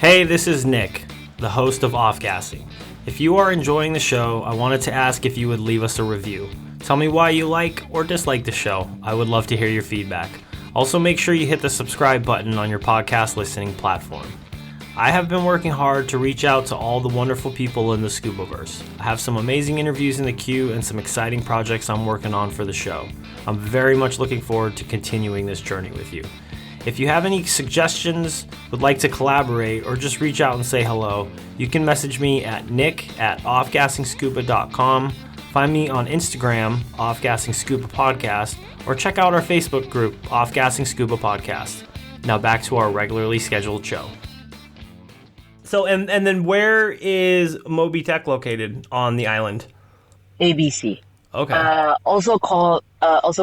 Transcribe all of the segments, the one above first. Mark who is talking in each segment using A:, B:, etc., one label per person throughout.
A: Hey, this is Nick, the host of Off Gassing. If you are enjoying the show, I wanted to ask if you would leave us a review. Tell me why you like or dislike the show. I would love to hear your feedback. Also, make sure you hit the subscribe button on your podcast listening platform. I have been working hard to reach out to all the wonderful people in the Scubaverse. I have some amazing interviews in the queue and some exciting projects I'm working on for the show. I'm very much looking forward to continuing this journey with you. If you have any suggestions, would like to collaborate, or just reach out and say hello, you can message me at nick@offgassingscuba.com, find me on Instagram, Offgassing Scuba Podcast, or check out our Facebook group, Offgassing Scuba Podcast. Now back to our regularly scheduled show. So, and then where is Moby-Tek located on the island?
B: ABC.
A: Okay.
B: Also called as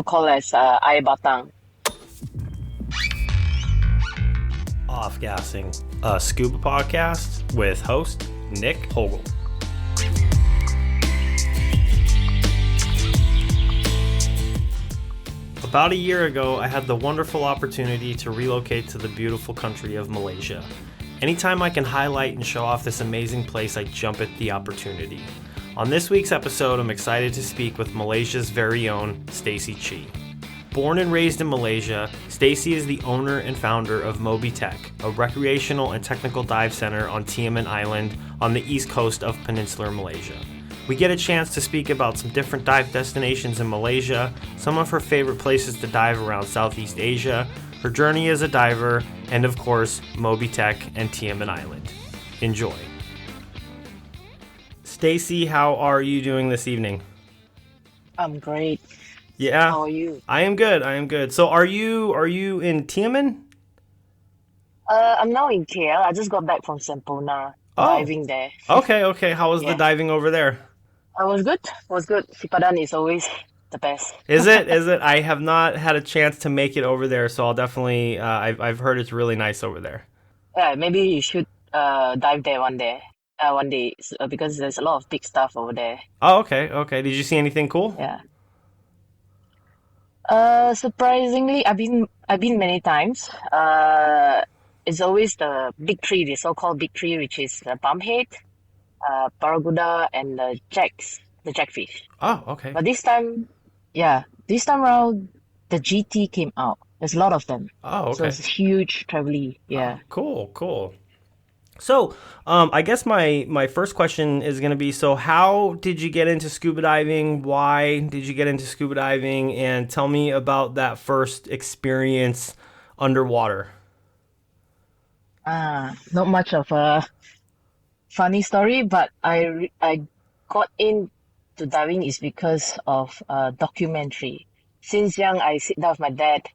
B: Air Batang.
A: Off-Gassing, a scuba podcast with host Nick Hogel. About a year ago, I had the wonderful opportunity to relocate to the beautiful country of Malaysia. Anytime I can highlight and show off this amazing place, I jump at the opportunity. On this week's episode, I'm excited to speak with Malaysia's very own Stacy Chee. Born and raised in Malaysia, Stacy is the owner and founder of Moby-Tek, a recreational and technical dive center on Tioman Island on the east coast of Peninsular Malaysia. We get a chance to speak about some different dive destinations in Malaysia, some of her favorite places to dive around Southeast Asia, her journey as a diver, and of course, Moby-Tek and Tioman Island. Enjoy. Stacy, how are you doing this evening?
B: I'm great.
A: Yeah.
B: How are you?
A: I am good. So are you in Tioman?
B: I'm now in KL. I just got back from Sempona, diving there.
A: Okay. How was the
B: Yeah.
A: diving over there?
B: It was good. Sipadan is always the best.
A: Is it? I have not had a chance to make it over there, so I'll definitely, I've heard it's really nice over there.
B: Yeah, maybe you should dive there one day, because there's a lot of big stuff over there.
A: Oh, okay. Did you see anything cool?
B: Yeah. Surprisingly, I've been many times. It's always the big three, the so-called big three, which is the bumphead, barracuda, and the jackfish.
A: Oh, okay.
B: But this time around, the GT came out. There's a lot of them.
A: Oh, okay.
B: So it's huge, traveling. Yeah.
A: Cool. So, I guess my first question is going to be, so how did you get into scuba diving? Why did you get into scuba diving? And tell me about that first experience underwater.
B: Not much of a funny story, but I got into diving is because of a documentary. Since young, I sit down with my dad,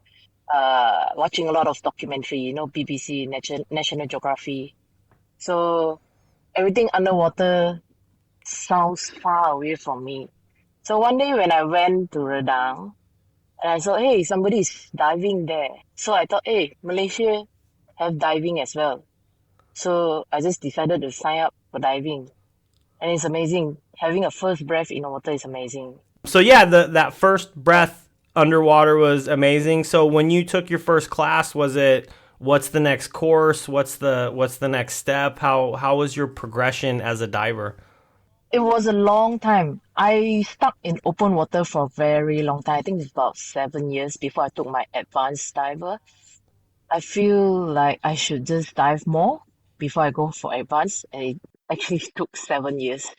B: watching a lot of documentary, BBC, National Geography. So everything underwater sounds far away from me. So one day when I went to Redang, and I saw, hey, somebody's diving there. So I thought, hey, Malaysia have diving as well. So I just decided to sign up for diving. And it's amazing. Having a first breath in the water is amazing.
A: So yeah, that first breath underwater was amazing. So when you took your first class, was it, what's the next course? What's the next step? How was your progression as a diver?
B: It was a long time. I stuck in open water for a very long time. I think it's about 7 years before I took my advanced diver. I feel like I should just dive more before I go for advanced, and it actually took 7 years.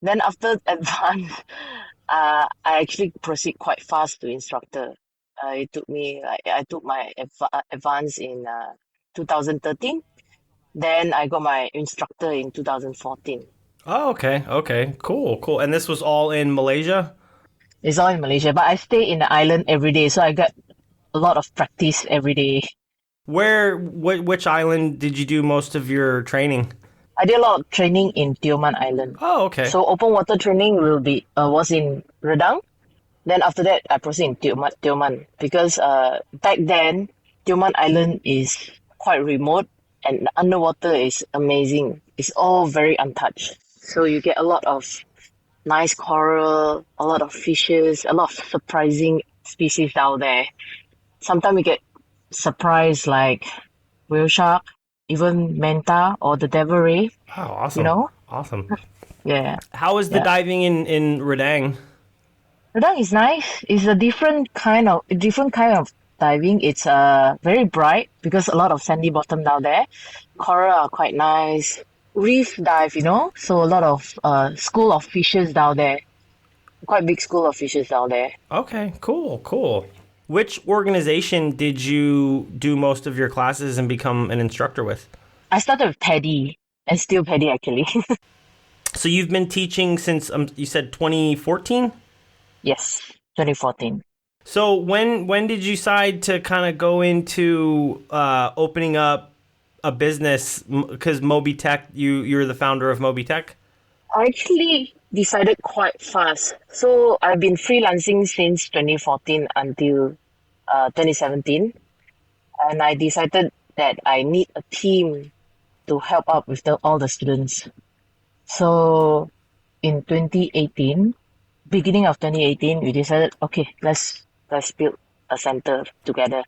B: Then after advanced, I actually proceed quite fast to instructor. It took me, I took my advance in 2013. Then I got my instructor in 2014.
A: Oh, okay. Cool. And this was all in Malaysia?
B: It's all in Malaysia, but I stay in the island every day, so I get a lot of practice every day.
A: Which island did you do most of your training?
B: I did a lot of training in Tioman Island.
A: Oh, okay.
B: So open water training was in Redang. Then after that, I proceed in Tioman because back then, Tioman Island is quite remote and the underwater is amazing. It's all very untouched. So you get a lot of nice coral, a lot of fishes, a lot of surprising species out there. Sometimes you get surprised like whale shark, even Manta or the Devil Ray,
A: Oh,
B: you
A: awesome.
B: know?
A: Awesome.
B: Yeah,
A: How is the
B: yeah.
A: diving in Redang?
B: Redang is nice. It's a different kind of diving. It's very bright because a lot of sandy bottom down there. Coral are quite nice. Reef dive, so a lot of school of fishes down there. Quite big school of fishes down there.
A: Okay, cool, cool. Which organization did you do most of your classes and become an instructor with?
B: I started with Paddy and still Paddy actually.
A: So you've been teaching since you said 2014?
B: Yes, 2014.
A: So when did you decide to kind of go into opening up a business? Because Moby-Tek, you're the founder of Moby-Tek.
B: I actually decided quite fast. So I've been freelancing since 2014 until 2017, and I decided that I need a team to help out with all the students. So in 2018, beginning of 2018, we decided, okay, let's build a center together.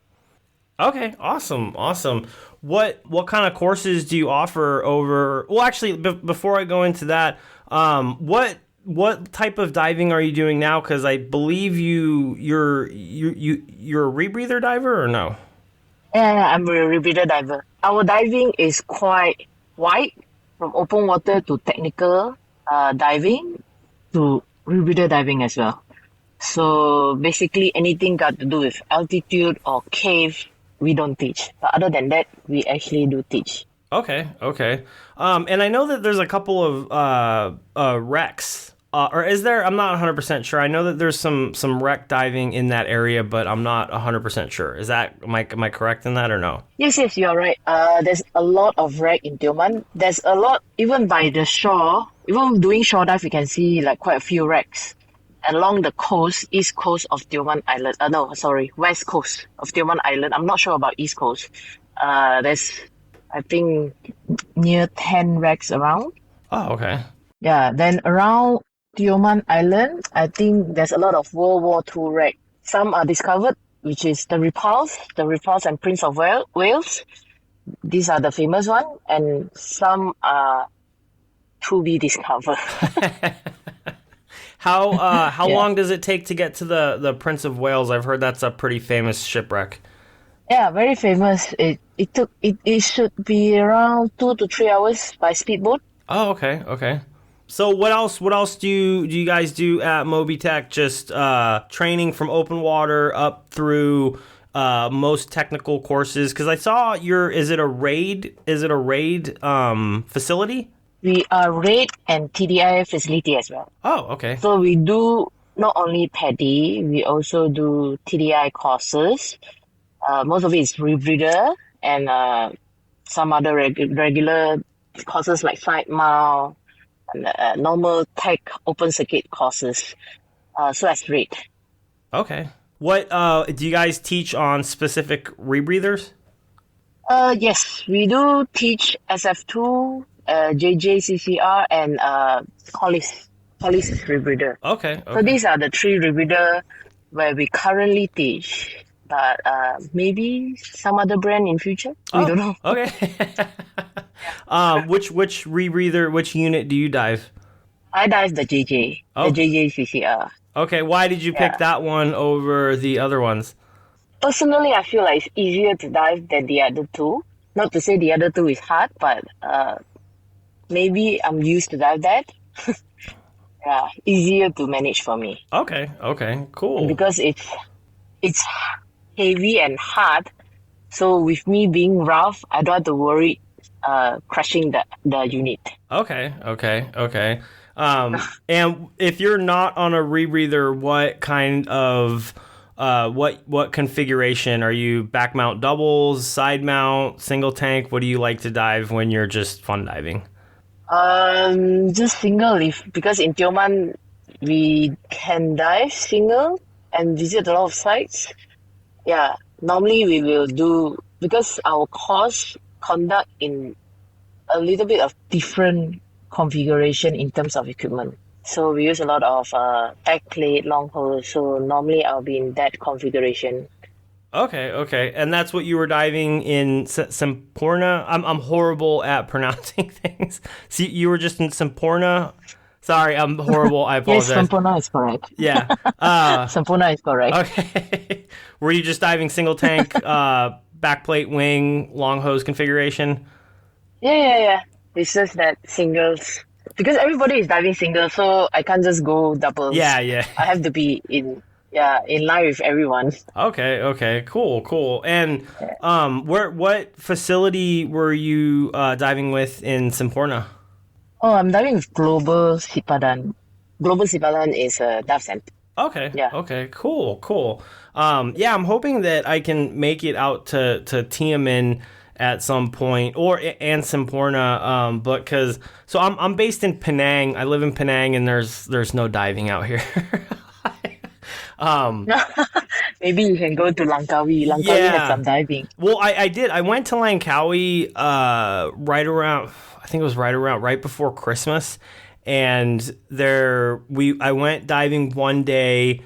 A: Okay, awesome, awesome. What kind of courses do you offer over? Well, actually, before I go into that, what type of diving are you doing now? Because I believe you're a rebreather diver or no?
B: Yeah, I'm a rebreather diver. Our diving is quite wide, from open water to technical diving to rebreather diving as well. So basically, anything got to do with altitude or cave, we don't teach. But other than that, we actually do teach.
A: Okay, okay. And I know that there's a couple of wrecks. Or is there? I'm not 100% sure. I know that there's some wreck diving in that area, but I'm not 100% sure. Is that am I correct in that or no?
B: Yes, you are right. There's a lot of wreck in Tioman. There's a lot, even by the shore, even doing shore dive, you can see like quite a few wrecks along the coast, east coast of Tioman Island. No, sorry, west coast of Tioman Island. I'm not sure about east coast. There's, I think, near 10 wrecks around.
A: Oh, okay.
B: Yeah, then around Tioman Island, I think there's a lot of World War II wreck. Some are discovered, which is the Repulse and Prince of Wales. These are the famous one, and some are to be discovered.
A: How
B: Yeah.
A: long does it take to get to the Prince of Wales? I've heard that's a pretty famous shipwreck.
B: Yeah, very famous. It should be around 2 to 3 hours by speedboat.
A: Oh, okay, okay. So what else do you guys do at Moby-Tek? Just training from open water up through most technical courses? Because I saw is it a raid facility?
B: We are RAID and TDI facility as well.
A: Oh, okay.
B: So we do not only PADI, we also do TDI courses. Most of it is rebreather and some other regular courses like side mount and normal tech open circuit courses. So as RAID.
A: Okay. What do you guys teach on specific rebreathers?
B: Yes, we do teach SF2, JJCCR, and Collis rebreather.
A: Okay,
B: So
A: okay.
B: these are the three rebreather where we currently teach. But maybe some other brand in future. We don't know.
A: Okay. Which rebreather, which unit do you dive?
B: I dive the JJ,
A: Oh.
B: the JJCCR.
A: Okay, why did you pick
B: Yeah.
A: that one over the other ones?
B: Personally, I feel like it's easier to dive than the other two. Not to say the other two is hard, but maybe I'm used to dive that. Yeah, easier to manage for me.
A: Okay, okay, cool.
B: And because it's heavy and hard, so with me being rough, I don't have to worry crashing the unit.
A: Okay, okay, okay. And if you're not on a rebreather, what kind of what configuration are you? Back mount doubles, side mount, single tank? What do you like to dive when you're just fun diving?
B: Just single because in Tioman we can dive single and visit a lot of sites. Yeah, normally we will do because our course conduct in a little bit of different configuration in terms of equipment. So we use a lot of back plate, long hole. So normally I'll be in that configuration.
A: Okay, okay, and that's what you were diving in Semporna. I'm horrible at pronouncing things. So you were just in Semporna. Sorry, I'm horrible. I
B: Yes,
A: apologize.
B: Sampurna is correct.
A: Yeah.
B: Sampurna is correct.
A: Okay. Were you just diving single tank, backplate wing, long hose configuration?
B: Yeah. It's just that singles, because everybody is diving singles, so I can't just go doubles.
A: Yeah, yeah.
B: I have to be in line with everyone.
A: Okay, okay, cool. And what facility were you diving with in Semporna?
B: Oh, I'm diving with Global Sipadan. Global Sipadan is a dive center.
A: Okay,
B: Yeah.
A: okay, cool. Yeah, I'm hoping that I can make it out to Tioman at some point, or and Semporna, but because so I'm based in Penang. I live in Penang, and there's no diving out here.
B: Maybe you can go to Langkawi. Langkawi has some diving.
A: Well, I did. I went to Langkawi right around. I think it was right before Christmas, and I went diving one day,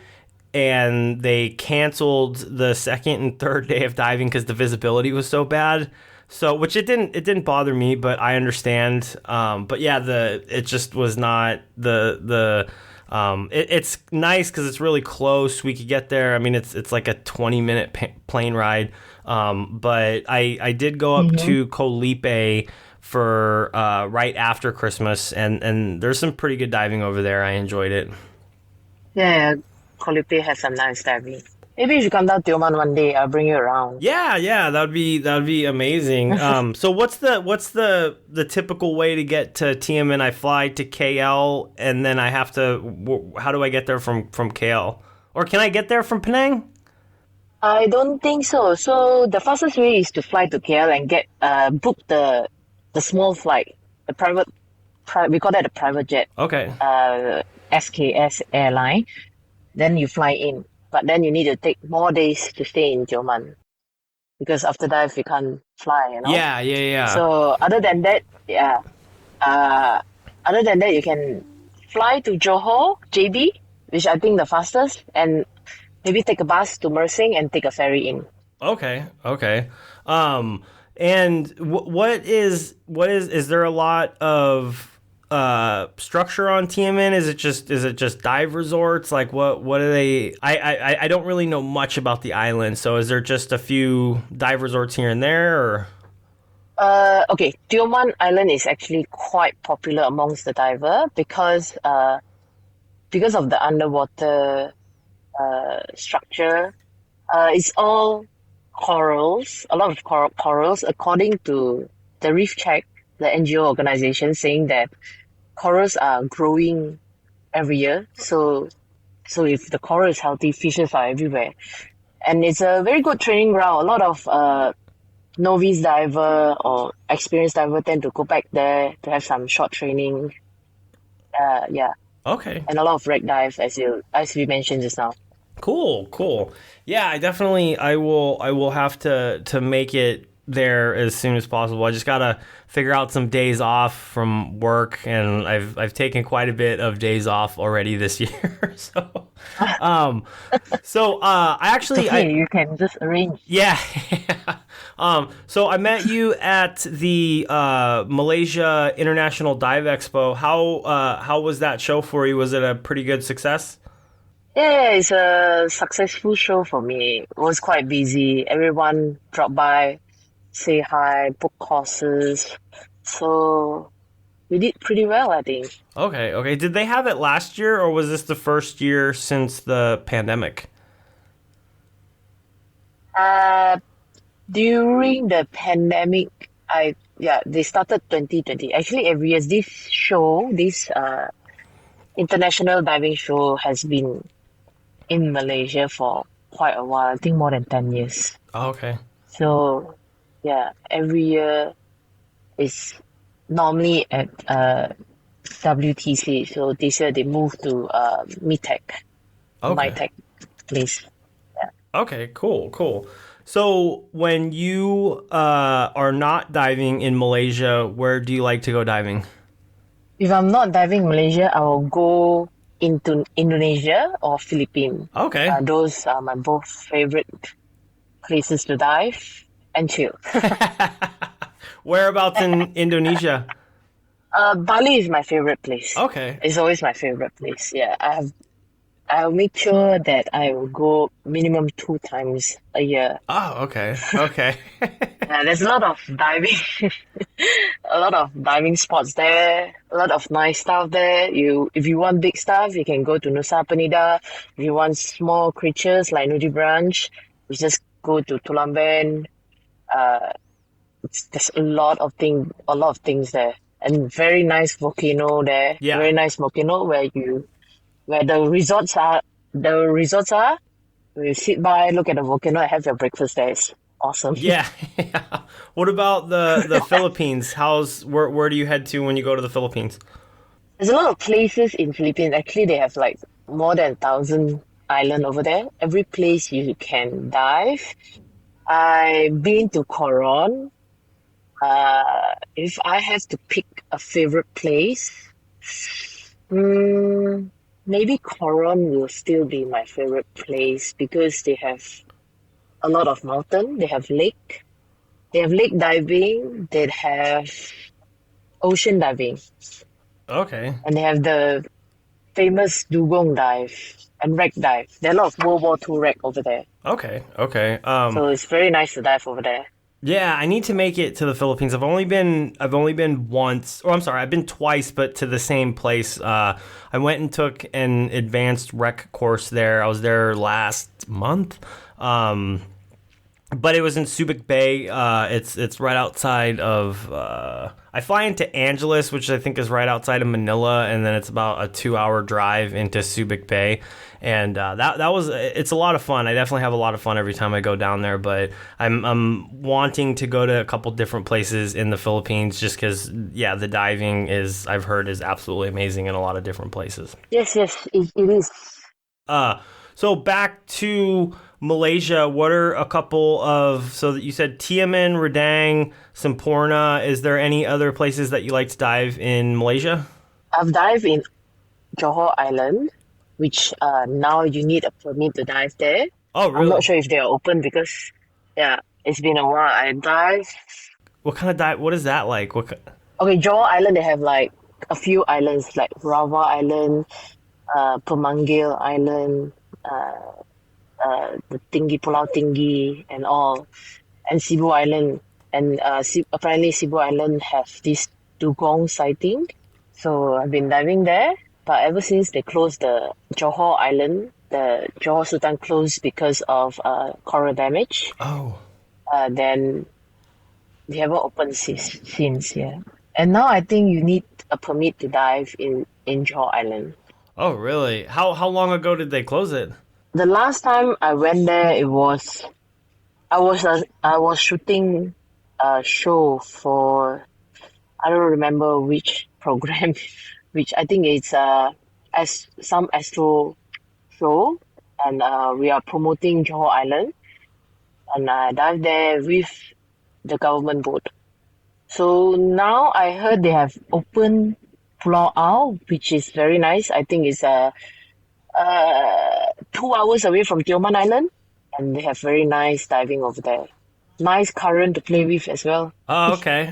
A: and they canceled the second and third day of diving because the visibility was so bad. So, which it didn't bother me, but I understand. But yeah, it just was not it's nice because it's really close. We could get there. I mean, it's like a 20-minute plane ride. But I did go up to Kolipe for right after Christmas, and there's some pretty good diving over there. I enjoyed it.
B: Yeah, Kolipe has some nice diving. Maybe you should come down to Tioman one day. I'll bring you around.
A: Yeah, that'd be amazing. So what's the typical way to get to Tioman? I fly to KL, and then I have to. How do I get there from KL? Or can I get there from Penang?
B: I don't think so. So the fastest way is to fly to KL and get book the small flight, the private. We call that a private jet.
A: Okay.
B: SKS airline. Then you fly in. But then you need to take more days to stay in Tioman because after that you can't fly, you know?
A: Yeah.
B: So other than that, you can fly to Johor, JB, which I think the fastest, and maybe take a bus to Mersing and take a ferry in.
A: Okay. And what is there a lot of structure on Tioman? Is it just dive resorts? Like what are they? I don't really know much about the island. So is there just a few dive resorts here and there, or?
B: Okay, Tioman Island is actually quite popular amongst the diver because of the underwater structure. It's all corals, a lot of corals, according to the Reef Check, the NGO organization, saying that corals are growing every year. So if the coral is healthy, fishes are everywhere. And it's a very good training ground. A lot of novice diver or experienced diver tend to go back there to have some short training. Yeah.
A: Okay.
B: And a lot of wreck dive, as we mentioned just now.
A: Cool. Yeah, I will have to make it there as soon as possible. I just gotta figure out some days off from work, and I've taken quite a bit of days off already this year. I actually
B: you can just arrange.
A: Yeah. So I met you at the Malaysia International Dive Expo. How was that show for you? Was it a pretty good success?
B: Yeah, it's a successful show for me. It was quite busy. Everyone dropped by, say hi, book courses. So we did pretty well, I think.
A: Okay. Did they have it last year, or was this the first year since the pandemic?
B: During the pandemic, they started 2020. Actually, every year this international diving show has been in Malaysia for quite a while. I think more than 10 years.
A: Oh, okay.
B: So, yeah, every year is normally at WTC. So this year they moved to Moby-Tek,
A: Okay.
B: place. Yeah.
A: Okay, cool. So when you are not diving in Malaysia, where do you like to go diving?
B: If I'm not diving in Malaysia, I will go into Indonesia or Philippines.
A: Okay.
B: Those are my both favorite places to dive and chill.
A: Whereabouts in Indonesia?
B: Bali is my favorite place.
A: Okay.
B: It's always my favorite place. Yeah, I'll make sure that I will go minimum 2 times a year.
A: Oh, okay. Okay.
B: There's a lot of diving, a lot of diving spots there, a lot of nice stuff there. If you want big stuff, you can go to Nusa Penida. If you want small creatures like Nudi Branch, you just go to Tulamben. There's a lot of things there, and very nice volcano there.
A: Yeah.
B: Very nice volcano where the resorts are. The resorts are. You sit by, look at the volcano, and have your breakfast there. It's awesome.
A: Yeah. What about the Philippines? Where do you head to when you go to the Philippines?
B: There's a lot of places in Philippines. Actually, they have like more than 1,000 island over there. Every place you can dive. I've been to Coron. If I have to pick a favorite place, maybe Coron will still be my favorite place because they have a lot of mountain. They have lake diving. They have ocean diving,
A: Okay.
B: and they have the famous dugong dive and wreck dive. There are a lot of World War II wreck over there,
A: Okay. Okay.
B: so it's very nice to dive over there.
A: Yeah, I need to make it to the Philippines. I've only been once, or I'm sorry, I've been twice, but to the same place. I went and took an advanced rec course there. I was there last month, but it was in Subic Bay. It's right outside of. I fly into Angeles, which I think is right outside of Manila, and then it's about a 2-hour drive into Subic Bay. And it's a lot of fun. I definitely have a lot of fun every time I go down there. But I'm wanting to go to a couple different places in the Philippines, just because the diving I've heard is absolutely amazing in a lot of different places.
B: Yes, it is.
A: So back to Malaysia, what are a couple of, so that you said Tioman, Redang, Semporna. Is there any other places that you like to dive in Malaysia?
B: I've dived in Johor Island, which now you need a permit to dive there.
A: Oh, really?
B: I'm not sure if they are open because, it's been a while. I dived.
A: What kind of dive? What is that like?
B: Okay, Johor Island, they have like a few islands like Rawa Island, Pemangil Island, the Pulau Tinggi and all, and Cebu Island. And apparently Cebu Island have this dugong sighting. So I've been diving there. But ever since they closed the Johor Island, the Johor Sultan closed because of coral damage.
A: Oh.
B: Then they haven't opened since, yeah. And now I think you need a permit to dive in Johor Island.
A: Oh, really? How long ago did they close it?
B: The last time I went there, I was shooting a show for, I don't remember which program, which I think it's some astro show, and we are promoting Johor Island, and I dived there with the government boat. So now I heard they have opened Pulau Au, which is very nice. I think it's 2 hours away from Tioman Island, and they have very nice diving over there. Nice current to play with as well.
A: Oh, okay.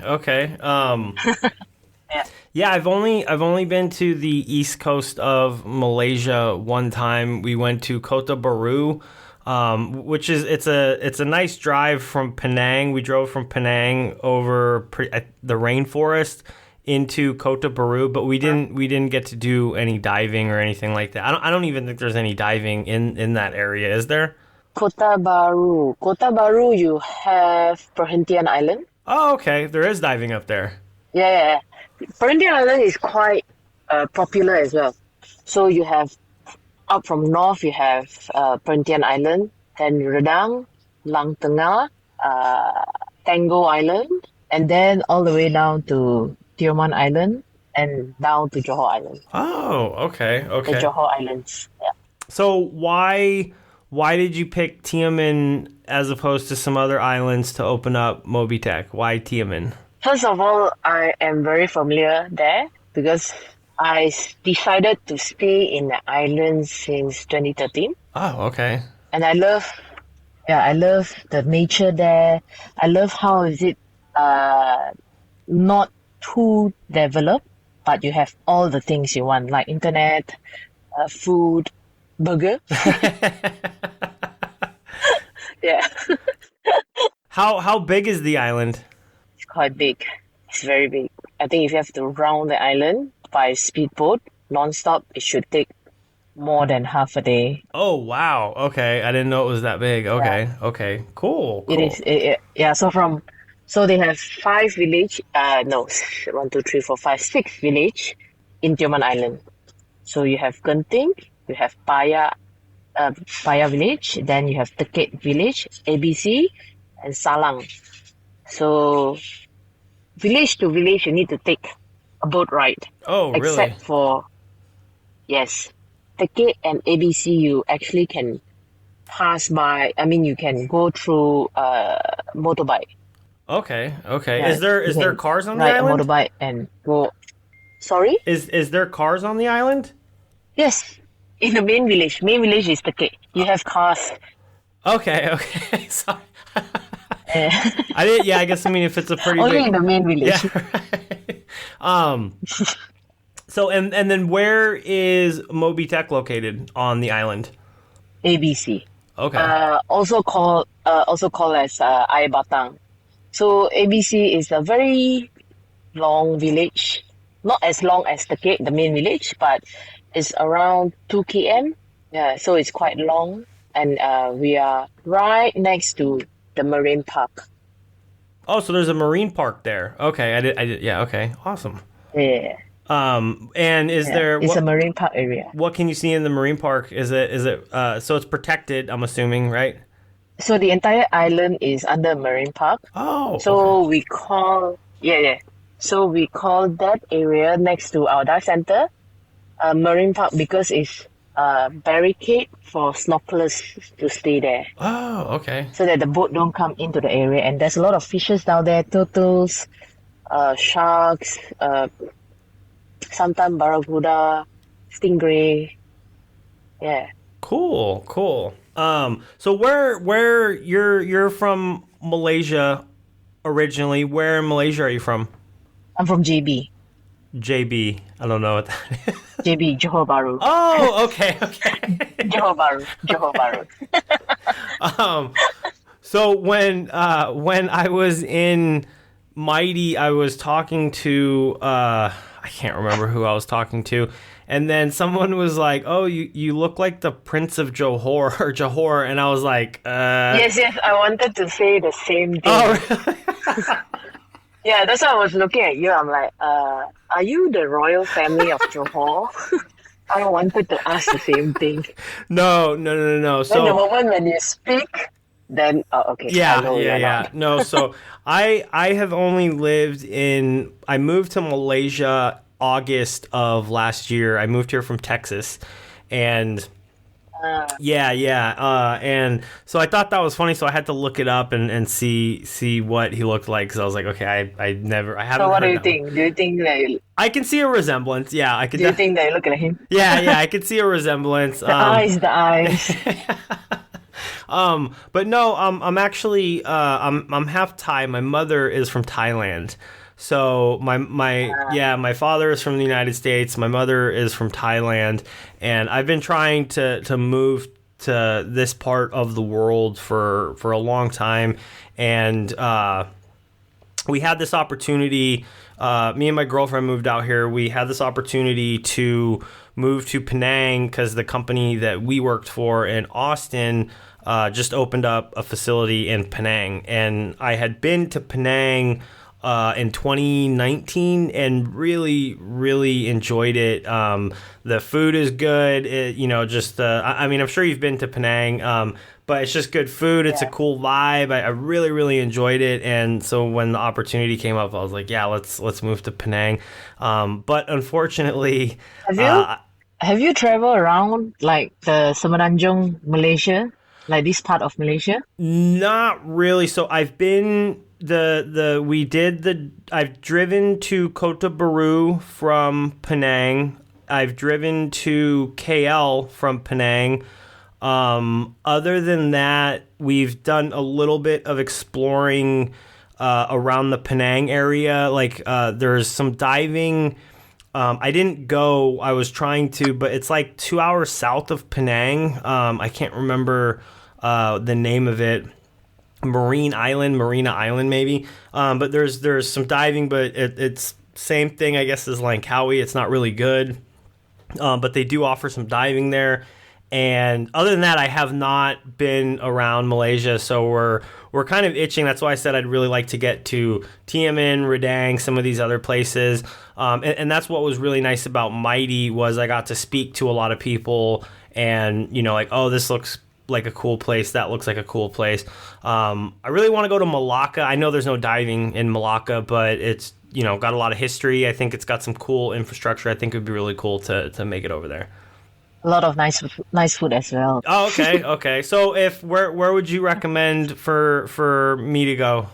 B: Yeah.
A: Yeah, I've only been to the east coast of Malaysia one time. We went to Kota Baru, which is it's a nice drive from Penang. We drove from Penang over the rainforest into Kota Baru, but we didn't get to do any diving or anything like that. I don't even think there's any diving in that area. Is there?
B: Kota Baru, you have Perhentian Island.
A: Oh, okay. There is diving up there.
B: Yeah. Perhentian Island is quite popular as well. So you have, up from north, you have Perhentian Island, then Redang, Lang Tengah, Tango Island, and then all the way down to Tioman Island and down to Johor Island.
A: Oh, okay.
B: The Johor Islands, yeah.
A: So why did you pick Tioman as opposed to some other islands to open up Moby-Tek? Why Tioman?
B: First of all, I am very familiar there because I decided to stay in the island since 2013.
A: Oh, okay.
B: And I love Yeah, I love the nature there. I love how is it not too developed, but you have all the things you want, like internet, food, burger. Yeah,
A: How big is the island?
B: it's quite big. It's very big. I think if you have to round the island by speedboat non-stop, it should take more than half a day.
A: Oh wow. Okay, I didn't know it was that big.
B: Yeah,
A: Okay. Okay. Cool.
B: it
A: Cool.
B: is. Yeah, so they have five village. No, one, two, three, four, five, six village in Tioman Island. So you have Genting, you have Paya village, then you have Tekit village, ABC, and Salang. So village to village, you need to take a boat ride,
A: Oh really?
B: except for, yes, Tekit and ABC, you actually can pass by. I mean, you can go through motorbike.
A: Okay. Okay.
B: Yeah, you
A: Is there
B: can
A: cars on the
B: ride a
A: island?
B: motorbike and go. Sorry?
A: Is there cars on the island?
B: Yes, in the main village. Main village is Tekit. You have cars.
A: Okay. Okay. Sorry.
B: Uh,
A: I didn't. Yeah. I guess I mean if it's a pretty
B: only in
A: big.
B: the main
A: Yeah.
B: village.
A: Right. Um. So and then where is Moby-Tek located on the island?
B: ABC.
A: Okay.
B: Also called as Air Batang. So ABC is a very long village, not as long as the main village, but it's around 2 km. Yeah, so it's quite long, and we are right next to the marine park.
A: Oh, so there's a marine park there. Okay. I did. Yeah. Okay. Awesome.
B: Yeah,
A: And is
B: yeah,
A: there
B: it's a marine park area.
A: what can you see in the marine park? Is it so it's protected, I'm assuming, right?
B: So the entire island is under a marine park.
A: Oh, okay.
B: So we call yeah yeah. So we call that area next to our dive center marine park because it's barricade for snorkelers to stay there
A: Oh, okay.
B: so that the boat don't come into the area. And there's a lot of fishes down there, turtles, sharks, sometimes barracuda, stingray. Yeah,
A: Cool, cool. So where you're from Malaysia originally? Where in Malaysia are you from?
B: I'm from JB.
A: JB. I don't know what that is.
B: JB, Johor Bahru.
A: Oh, okay, okay.
B: Johor Bahru. Johor Bahru.
A: Um, so when I was in Mighty, I was talking to I can't remember who I was talking to, and then someone was like, "Oh, you look like the Prince of Johor or Johor," and I was like,
B: Yes, yes, I wanted to say the same thing.
A: "Oh, really?"
B: Yeah, that's why I was looking at you. I'm like, are you the royal family of Johor? I wanted to ask the same thing.
A: No, no, no, no, no.
B: Then the
A: So
B: moment when you speak, then okay, I
A: yeah,
B: know
A: yeah,
B: you're
A: yeah.
B: not.
A: No, so I have only lived in I moved to Malaysia August of last year. I moved here from Texas, and
B: Uh,
A: yeah, yeah. And so I thought that was funny, so I had to look it up and see what he looked like because I was like, okay, I
B: so
A: haven't
B: what do
A: heard
B: you
A: that one.
B: think? Do you think that
A: I can see a resemblance. Yeah, I could.
B: do you think that you look at him?
A: Yeah, yeah, I could see a resemblance.
B: The eyes, the eyes.
A: But no, I'm actually I'm half Thai. My mother is from Thailand. So my father is from the United States. My mother is from Thailand, and I've been trying to move to this part of the world for a long time, and we had this opportunity. Me and my girlfriend moved out here. We had this opportunity to move to Penang because the company that we worked for in Austin just opened up a facility in Penang. And I had been to Penang in 2019 and really, really enjoyed it. The food is good. I mean, I'm sure you've been to Penang. But it's just good food. It's a
B: Yeah.
A: cool vibe. I really, really enjoyed it. And so when the opportunity came up, I was like, yeah, let's move to Penang. But unfortunately,
B: Have you have you traveled around like the Semenanjung, Malaysia, like this part of Malaysia?
A: not really. So I've been I've driven to Kota Baru from Penang. I've driven to KL from Penang. Other than that, we've done a little bit of exploring around the Penang area. Like there's some diving. I didn't go. I was trying to, but it's like 2 hours south of Penang. I can't remember the name of it. Marina Island, maybe. But there's some diving, but it's same thing, I guess, as Langkawi. It's not really good, but they do offer some diving there. And other than that, I have not been around Malaysia, so we're kind of itching. That's why I said I'd really like to get to Tioman, Redang, some of these other places. And that's what was really nice about Mighty was I got to speak to a lot of people, and like, oh, this looks like a cool place. That looks like a cool place. I really want to go to Malacca. I know there's no diving in Malacca, but it's got a lot of history. I think it's got some cool infrastructure. I think it would be really cool to make it over there.
B: A lot of nice food as well.
A: Oh, okay, okay. So where would you recommend for me to go?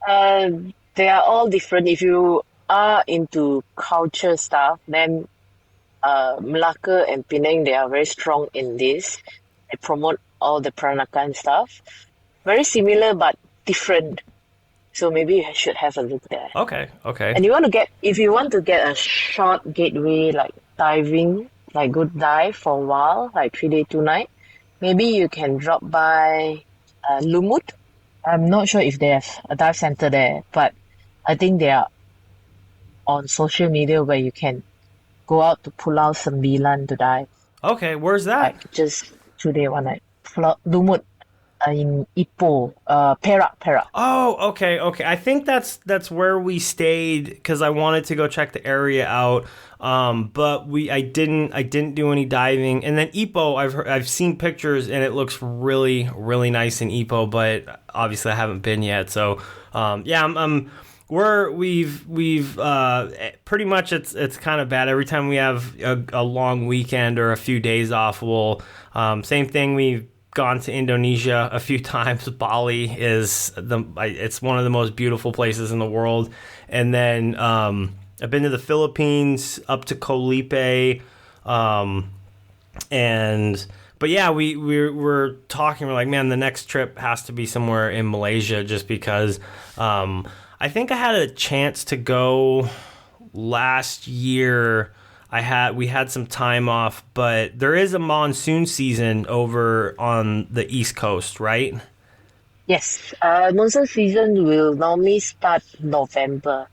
B: They are all different. If you are into culture stuff, then Malacca and Penang, they are very strong in this. They promote all the Peranakan stuff. Very similar but different. So maybe you should have a look there.
A: Okay, okay.
B: And if you want to get a short gateway like diving, like go dive for a while, like 3 day 2 night, maybe you can drop by Lumut. I'm not sure if they have a dive center there, but I think they are on social media where you can go out to Pulau Sembilan to dive.
A: Okay, where's that?
B: Like just 2 day 1 night. Lumut in Ipoh, Perak.
A: Oh, okay. I think that's where we stayed because I wanted to go check the area out. But I didn't do any diving. And then Ipoh, I've seen pictures and it looks really, really nice in Ipoh, but obviously I haven't been yet. So, yeah, we've pretty much it's kind of bad every time we have a long weekend or a few days off. Same thing. We've gone to Indonesia a few times. Bali is it's one of the most beautiful places in the world. And then I've been to the Philippines, up to Colipe, but yeah, we're talking. We're like, man, the next trip has to be somewhere in Malaysia, just because I think I had a chance to go last year. We had some time off, but there is a monsoon season over on the East Coast, right?
B: Yes, monsoon season will normally start November.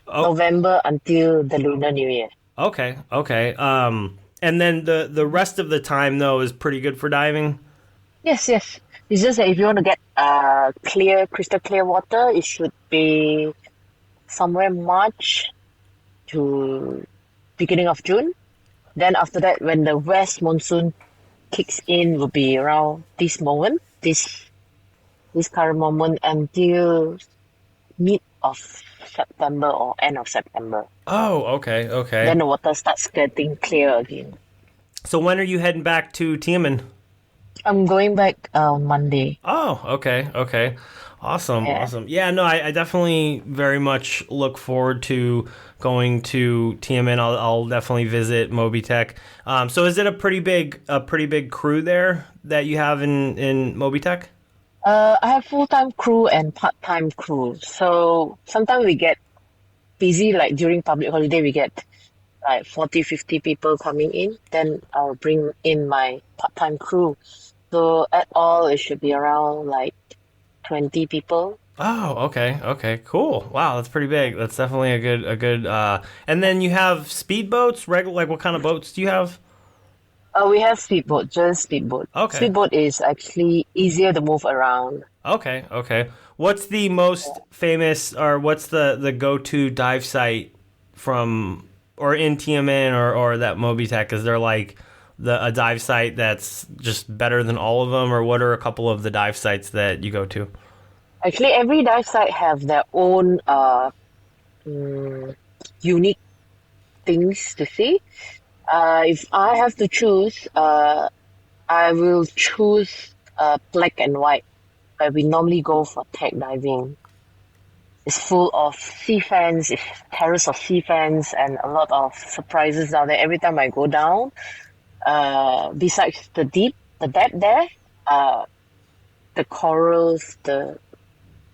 B: November until the Lunar New Year.
A: Okay. And then the rest of the time though is pretty good for diving.
B: Yes. It's just that if you want to get crystal clear water, it should be somewhere March to beginning of June. Then after that, when the west monsoon kicks in, will be around this current moment until mid of September or end of September.
A: Oh, okay.
B: Then the water starts getting clear again.
A: So when are you heading back to Tioman?
B: I'm going back on Monday.
A: Oh, okay. Awesome. Yeah, no, I definitely very much look forward to going to Tioman. I'll definitely visit Moby-Tek. So is it a pretty big crew there that you have in Moby-Tek?
B: I have full-time crew and part-time crew. So sometimes we get busy, like during public holiday, we get like 40, 50 people coming in. Then I'll bring in my part-time crew. So at all, it should be around like 20 people.
A: Oh, okay, cool. Wow, that's pretty big. That's definitely a good. And then you have speedboats. Like what kind of boats do you have?
B: We have speedboat, just speedboat.
A: Okay.
B: Speedboat is actually easier to move around.
A: Okay. What's the most famous, or what's the go-to dive site from, or in Tioman or that Moby-Tek? Is there like a dive site that's just better than all of them, or what are a couple of the dive sites that you go to?
B: Actually, every dive site have their own unique things to see. If I have to choose, I will choose black and white, where we normally go for tech diving. It's full of sea fans, it's terrace of sea fans, and a lot of surprises down there. Every time I go down, besides the deep, the depth there, uh, the corals, the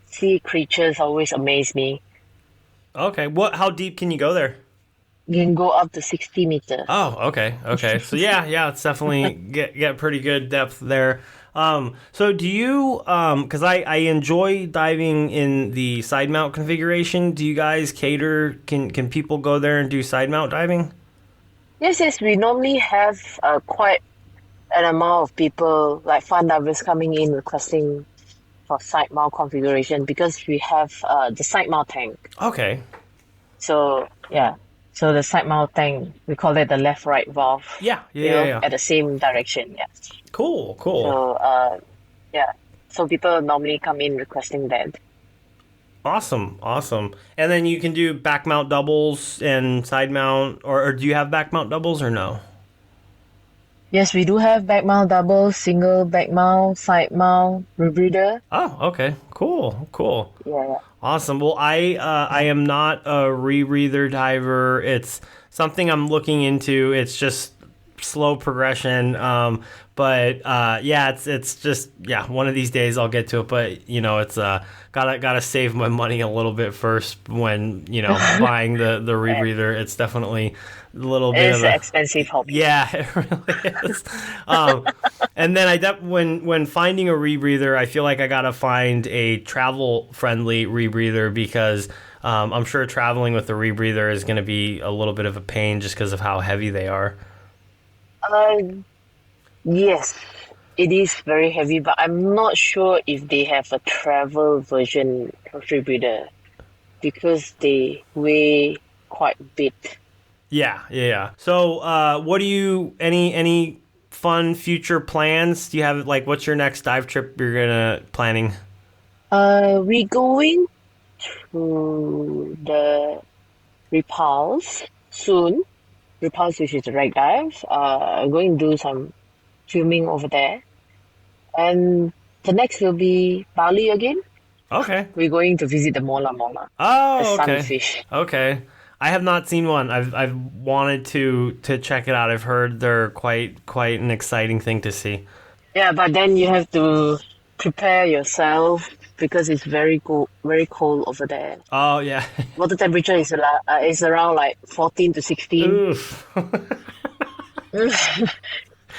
B: sea creatures always amaze me.
A: Okay. How deep can you go there?
B: You can go up to 60 meters.
A: Oh, okay, okay. So yeah, it's definitely get pretty good depth there. So do you, because I enjoy diving in the side mount configuration. Do you guys cater? Can people go there and do side mount diving?
B: Yes, yes, we normally have quite an amount of people, like fun divers, coming in requesting for side mount configuration because we have the side mount tank.
A: Okay.
B: So yeah, so the side mount tank, we call it the left-right valve.
A: Yeah, yeah.
B: At the same direction. Yeah.
A: Cool.
B: So yeah, so people normally come in requesting that.
A: Awesome. And then you can do back mount doubles and side mount, or do you have back mount doubles or no?
B: Yes, we do have back mount double, single back mount, side mount, rebreather.
A: Oh, okay. Cool.
B: Yeah.
A: Awesome. Well, I am not a rebreather diver. It's something I'm looking into. It's just slow progression. But yeah, it's just one of these days I'll get to it. But it's gotta save my money a little bit first when buying the rebreather. It's definitely a little bit
B: It's
A: of
B: an expensive hobby.
A: Yeah, it really is. And then when finding a rebreather, I feel like I gotta find a travel friendly rebreather because I'm sure traveling with a rebreather is going to be a little bit of a pain just because of how heavy they are.
B: Yes, it is very heavy, but I'm not sure if they have a travel version of rebreather because they weigh quite a bit.
A: Yeah. So, what do you any fun future plans? Do you have what's your next dive trip you're planning?
B: We going to the Repulse soon. Repulse, which is the right dive. I'm going to do some swimming over there, and the next will be Bali again.
A: Okay.
B: We're going to visit the Mola Mola.
A: Oh,
B: the
A: okay.
B: sunfish.
A: Okay. I have not seen one. I've wanted to check it out. I've heard they're quite an exciting thing to see.
B: Yeah, but then you have to prepare yourself because it's very cold over there.
A: Oh yeah.
B: Water temperature is around like 14 to 16.
A: Oof.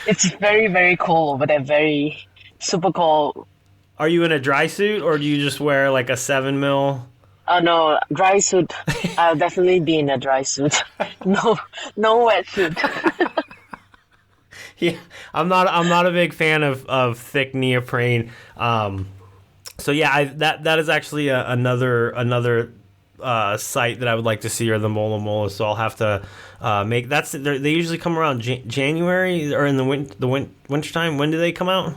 B: It's very, very cold over there. Very super cold.
A: Are you in a dry suit or do you just wear like a 7 mil?
B: Oh no, dry suit. I'll definitely be in a dry suit. No wetsuit.
A: Yeah, I'm not a big fan of thick neoprene. So yeah, that is actually another site that I would like to see are the Mola Mola. So I'll have to make they usually come around January or in the wintertime. When do they come out?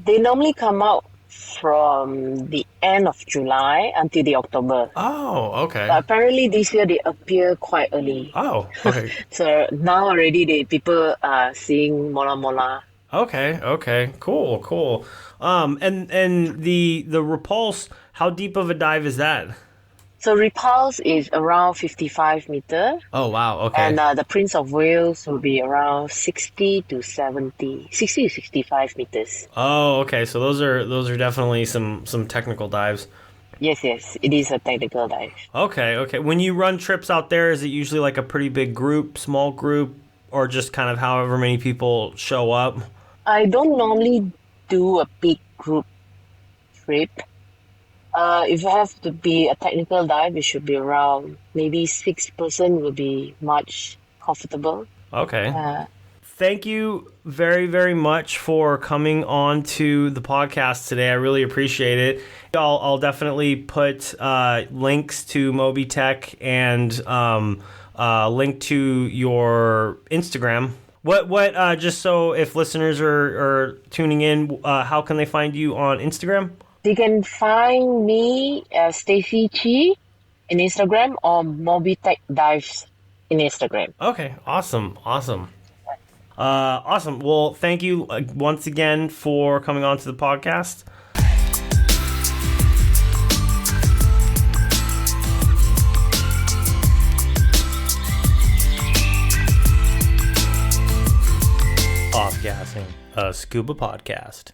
B: They normally come out from the end of July until the October.
A: Oh, okay.
B: But apparently this year they appear quite early.
A: Oh, okay.
B: So now already people are seeing Mola Mola.
A: Okay. Cool. And the Repulse, how deep of a dive is that?
B: So Repulse is around 55 meters.
A: Oh, wow. Okay.
B: And the Prince of Wales will be around 60 to 65 meters.
A: Oh, okay. So those are definitely some technical dives.
B: Yes, it is a technical dive.
A: Okay. When you run trips out there, is it usually like a pretty big group, small group, or just kind of however many people show up?
B: I don't normally do a big group trip. If you have to be a technical dive, it should be around maybe 6 person will be much comfortable.
A: Okay. Thank you very, very much for coming on to the podcast today. I really appreciate it. I'll definitely put links to Moby-Tek and link to your Instagram. What just so if listeners are tuning in, how can they find you on Instagram?
B: They can find me as Stacy Chee in Instagram or Moby-Tek Dives in Instagram.
A: Okay, awesome. Awesome. Well, thank you once again for coming on to the podcast. Off gassing. a scuba podcast.